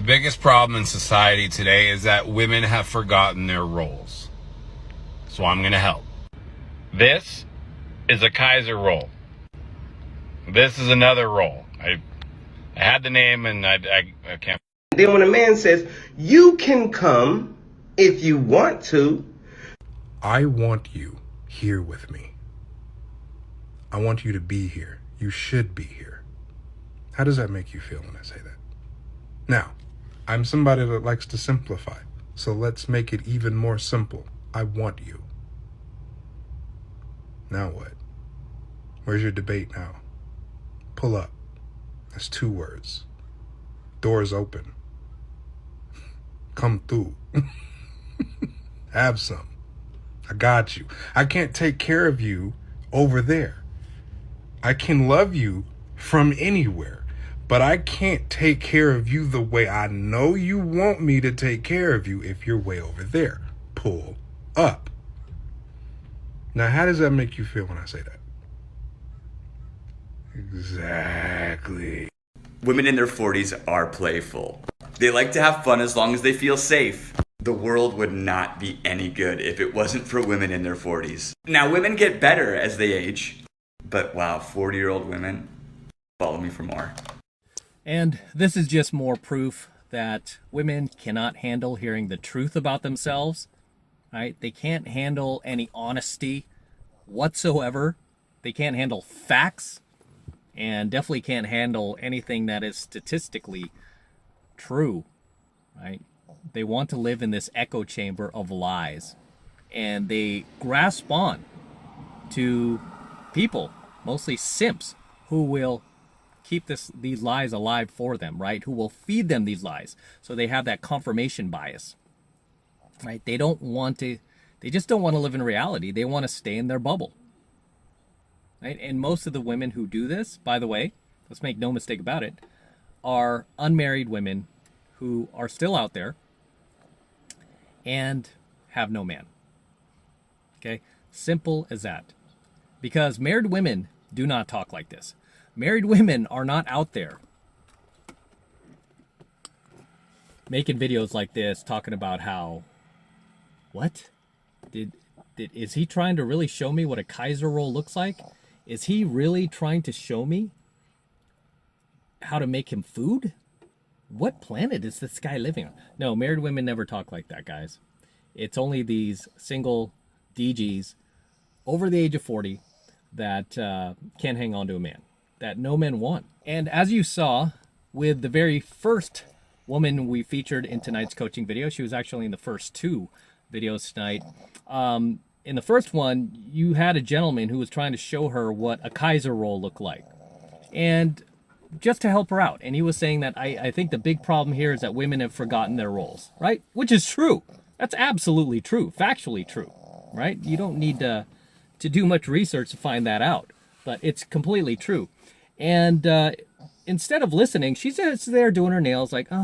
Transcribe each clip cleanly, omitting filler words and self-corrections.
biggest problem in society today is that women have forgotten their roles. So I'm going to help. This is a Kaiser roll. This is another roll. I had the name and I can't. Then when a man says, you can come if you want to. I want you here with me. I want you to be here. You should be here. How does that make you feel when I say that? Now, I'm somebody that likes to simplify, so let's make it even more simple. I want you. Now what? Where's your debate now? Pull up. That's 2 words. Doors open. Come through. Have some. I got you. I can't take care of you over there. I can love you from anywhere, but I can't take care of you the way I know you want me to take care of you if you're way over there. Pull up. Now, how does that make you feel when I say that? Exactly. Women in their 40s are playful. They like to have fun as long as they feel safe. The world would not be any good if it wasn't for women in their 40s. Now, women get better as they age, but wow, 40-year-old women, follow me for more. And this is just more proof that women cannot handle hearing the truth about themselves, right? They can't handle any honesty whatsoever. They can't handle facts, and definitely can't handle anything that is statistically true, right? They want to live in this echo chamber of lies, and they grasp on to people, mostly simps, who will keep these lies alive for them, right? Who will feed them these lies. So they have that confirmation bias, right? They just don't want to live in reality. They want to stay in their bubble, right? And most of the women who do this, by the way, let's make no mistake about it, are unmarried women who are still out there and have no man. Okay? Simple as that. Because married women do not talk like this. Married women are not out there making videos like this talking about how, what? Is he trying to really show me what a Kaiser roll looks like? Is he really trying to show me how to make him food? What planet is this guy living on? No, married women never talk like that, guys. It's only these single DGs over the age of 40 that can't hang on to a man, that no men want. And as you saw with the very first woman we featured in tonight's coaching video, she was actually in the first 2 videos tonight. In the first one, you had a gentleman who was trying to show her what a Kaiser roll looked like. And just to help her out. And he was saying that I think the big problem here is that women have forgotten their roles, right? Which is true. That's absolutely true. Factually true, right? You don't need to do much research to find that out. But it's completely true. And instead of listening, she's just there doing her nails like, you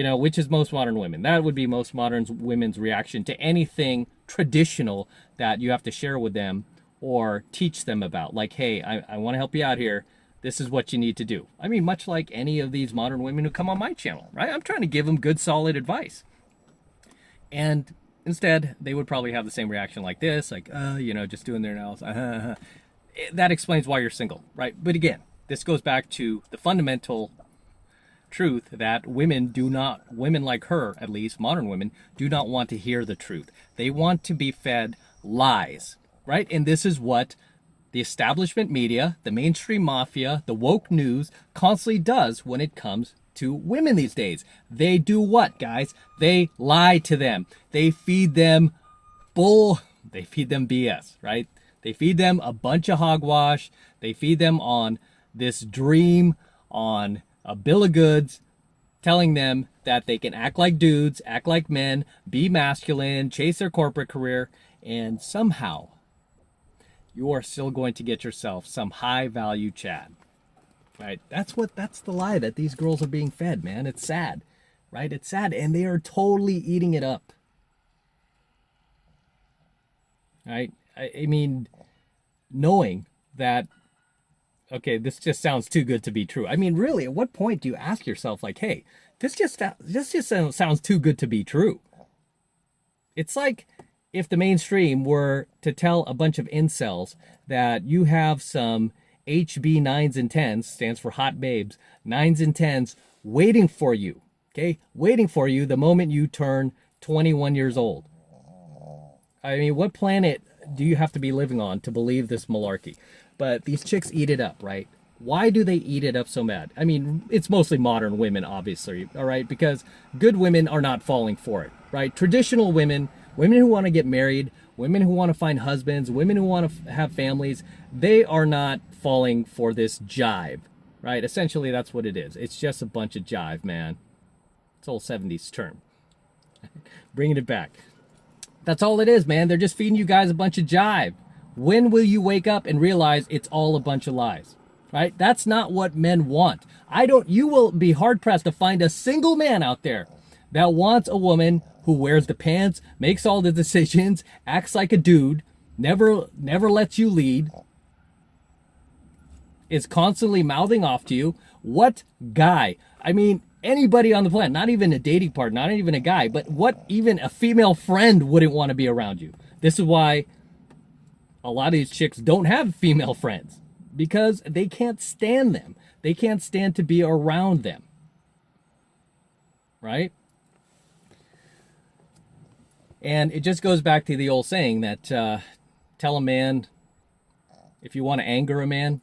know, which is most modern women. That would be most modern women's reaction to anything traditional that you have to share with them or teach them about. Like, hey, I want to help you out here. This is what you need to do. I mean, much like any of these modern women who come on my channel, right? I'm trying to give them good, solid advice. And instead, they would probably have the same reaction like this, like, you know, just doing their nails. That explains why you're single, right? But again, this goes back to the fundamental truth that women like her, at least modern women, do not want to hear the truth. They want to be fed lies, right? And this is what the establishment media, the mainstream mafia, the woke news constantly does when it comes to women these days. They do what, guys? They lie to them. They feed them they feed them BS, right? They feed them a bunch of hogwash. They feed them on this dream, on a bill of goods, telling them that they can act like dudes, act like men, be masculine, chase their corporate career, and somehow you are still going to get yourself some high-value Chad, right? That's the lie that these girls are being fed, man. It's sad, right? It's sad, and they are totally eating it up, right? I mean, knowing that okay, this just sounds too good to be true. I mean, really, at what point do you ask yourself, like, hey, this just sounds too good to be true? It's like if the mainstream were to tell a bunch of incels that you have some HB 9s and 10s, stands for hot babes, 9s and 10s, waiting for you, okay? Waiting for you the moment you turn 21 years old. I mean, what planet do you have to be living on to believe this malarkey? But these chicks eat it up, right? Why do they eat it up so bad? I mean, it's mostly modern women, obviously, all right? Because good women are not falling for it, right? Traditional women, women who want to get married, women who want to find husbands, women who want to have families, they are not falling for this jive, right? Essentially, that's what it is. It's just a bunch of jive, man. It's old 70s term. Bringing it back. That's all it is, man. They're just feeding you guys a bunch of jive. When will you wake up and realize it's all a bunch of lies? Right? That's not what men want. You will be hard pressed to find a single man out there that wants a woman who wears the pants, makes all the decisions, acts like a dude, never lets you lead, is constantly mouthing off to you. What guy? I mean, anybody on the planet, not even a dating partner, not even a guy, but what even a female friend wouldn't want to be around you? This is why a lot of these chicks don't have female friends, because they can't stand them. They can't stand to be around them. Right? And it just goes back to the old saying that tell a man, if you want to anger a man,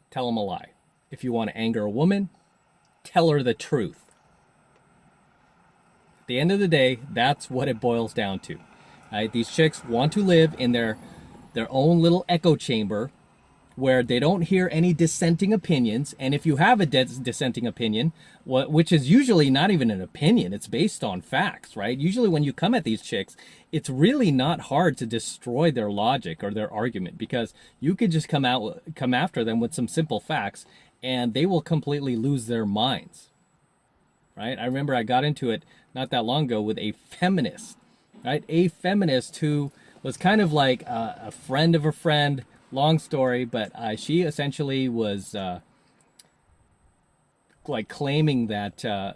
tell him a lie. If you want to anger a woman, tell her the truth. At the end of the day, that's what it boils down to. Right? These chicks want to live in their own little echo chamber where they don't hear any dissenting opinions. And if you have a dissenting opinion, which is usually not even an opinion, it's based on facts, right? Usually when you come at these chicks, it's really not hard to destroy their logic or their argument, because you could just come after them with some simple facts and they will completely lose their minds, right? I remember I got into it not that long ago with a feminist, right? A feminist who was kind of like a friend of a friend. Long story, but she essentially was like claiming that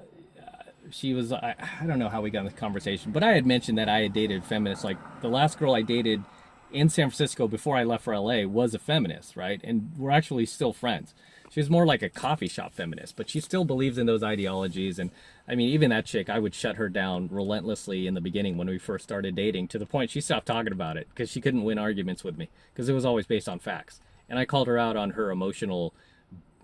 she was, I don't know how we got in this conversation, but I had mentioned that I had dated feminists. Like the last girl I dated in San Francisco before I left for LA was a feminist, right? And we're actually still friends. She was more like a coffee shop feminist, but she still believes in those ideologies. And I mean, even that chick, I would shut her down relentlessly in the beginning when we first started dating, to the point she stopped talking about it because she couldn't win arguments with me, because it was always based on facts. And I called her out on her emotional,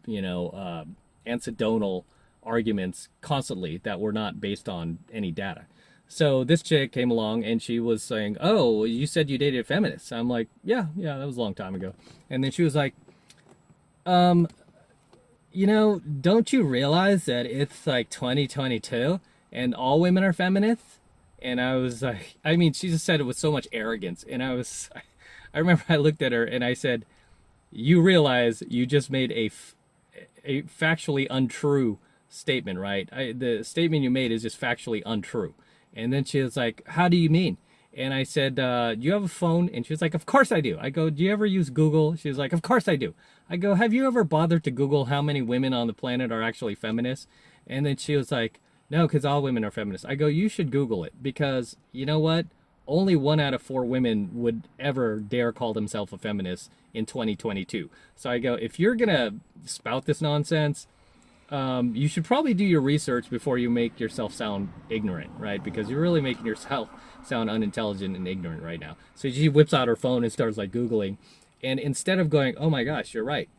acidotal arguments constantly that were not based on any data. So this chick came along and she was saying, oh, you said you dated feminists. I'm like, yeah, that was a long time ago. And then she was like, don't you realize that it's like 2022 and all women are feminists? And I was like, I mean, she just said it with so much arrogance. And I remember I looked at her and I said, you realize you just made a factually untrue statement, right? The statement you made is just factually untrue. And then she was like, how do you mean? And I said, do you have a phone? And she was like, of course I do. I go, do you ever use Google? She was like, of course I do. I go, have you ever bothered to Google how many women on the planet are actually feminists? And then she was like, no, because all women are feminists. I go, you should Google it, because you know what? Only 1 out of 4 women would ever dare call themselves a feminist in 2022. So I go, if you're going to spout this nonsense, you should probably do your research before you make yourself sound ignorant, right? Because you're really making yourself sound unintelligent and ignorant right now. So she whips out her phone and starts like Googling. And instead of going, oh my gosh, you're right,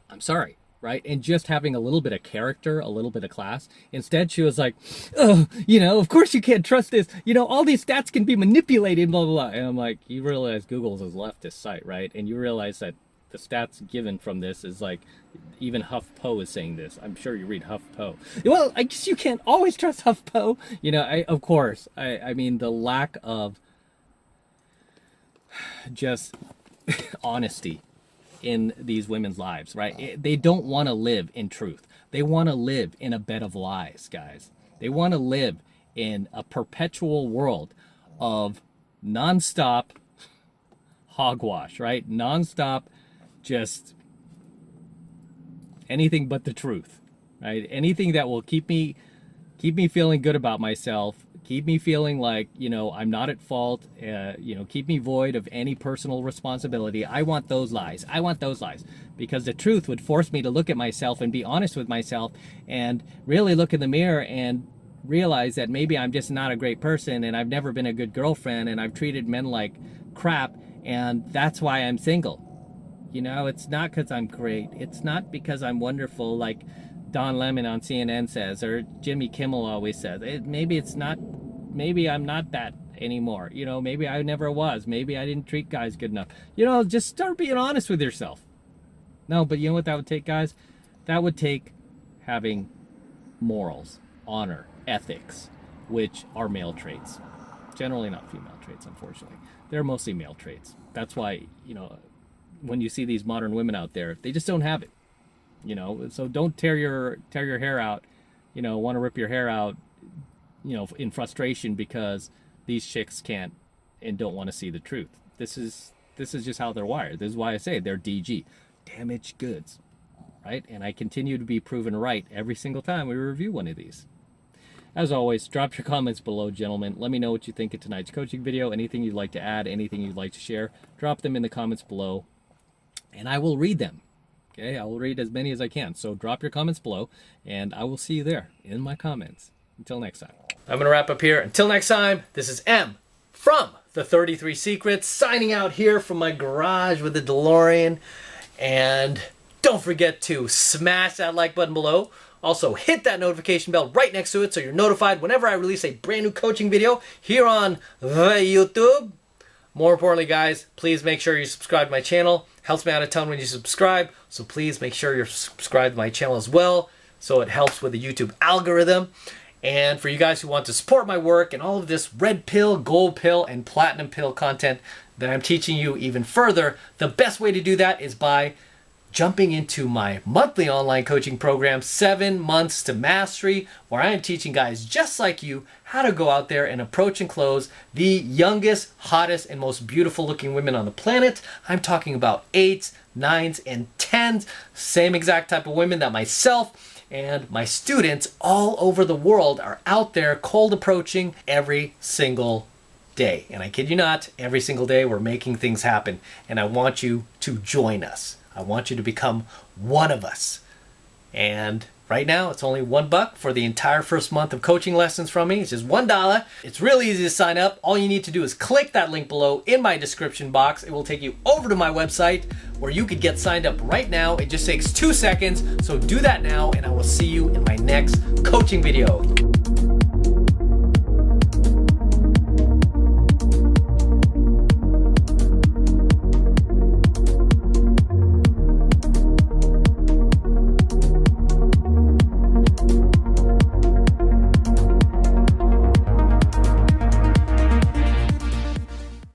I'm sorry, right? And just having a little bit of character, a little bit of class, instead she was like, oh, of course you can't trust this. All these stats can be manipulated, blah, blah, blah. And I'm like, you realize Google's a leftist site, right? And you realize that the stats given from this is like, even HuffPo is saying this. I'm sure you read HuffPo. Well, I guess you can't always trust HuffPo. Of course. I mean, the lack of just honesty in these women's lives, right? They don't want to live in truth. They want to live in a bed of lies, guys. They want to live in a perpetual world of nonstop hogwash, right? Nonstop just anything but the truth, right? Anything that will keep me feeling good about myself, keep me feeling like, you know, I'm not at fault, you know, keep me void of any personal responsibility. I want those lies. I want those lies, because the truth would force me to look at myself and be honest with myself and really look in the mirror and realize that maybe I'm just not a great person, and I've never been a good girlfriend, and I've treated men like crap, and that's why I'm single. You know, it's not because I'm great. It's not because I'm wonderful, like Don Lemon on CNN says, or Jimmy Kimmel always says. Maybe I'm not that anymore. You know, maybe I never was. Maybe I didn't treat guys good enough. You know, just start being honest with yourself. No, but you know what that would take, guys? That would take having morals, honor, ethics, which are male traits. Generally not female traits, unfortunately. They're mostly male traits. That's why, you know, when you see these modern women out there, they just don't have it. You know, so don't tear your hair out, you know, want to rip your hair out, you know, in frustration because these chicks can't and don't want to see the truth. This is just how they're wired. This is why I say they're DG, damaged goods, right? And I continue to be proven right every single time we review one of these. As always, drop your comments below, gentlemen. Let me know what you think of tonight's coaching video. Anything you'd like to add, anything you'd like to share, drop them in the comments below, and I will read them. Okay, I will read as many as I can. So drop your comments below, and I will see you there in my comments. Until next time. I'm going to wrap up here. Until next time, this is M from the 33 Secrets, signing out here from my garage with the DeLorean. And don't forget to smash that like button below. Also, hit that notification bell right next to it so you're notified whenever I release a brand new coaching video here on the YouTube. More importantly, guys, please make sure you subscribe to my channel. Helps me out a ton when you subscribe, so please make sure you're subscribed to my channel as well, so it helps with the YouTube algorithm. And for you guys who want to support my work and all of this red pill, gold pill, and platinum pill content that I'm teaching you even further, the best way to do that is by jumping into my monthly online coaching program, 7 Months to Mastery, where I am teaching guys just like you how to go out there and approach and close the youngest, hottest, and most beautiful looking women on the planet. I'm talking about 8s, 9s, and 10s, same exact type of women that myself and my students all over the world are out there cold approaching every single day. And I kid you not, every single day we're making things happen, and I want you to join us. I want you to become one of us. And right now, it's only $1 for the entire first month of coaching lessons from me. It's just $1. It's really easy to sign up. All you need to do is click that link below in my description box. It will take you over to my website where you could get signed up right now. It just takes 2 seconds. So do that now, and I will see you in my next coaching video.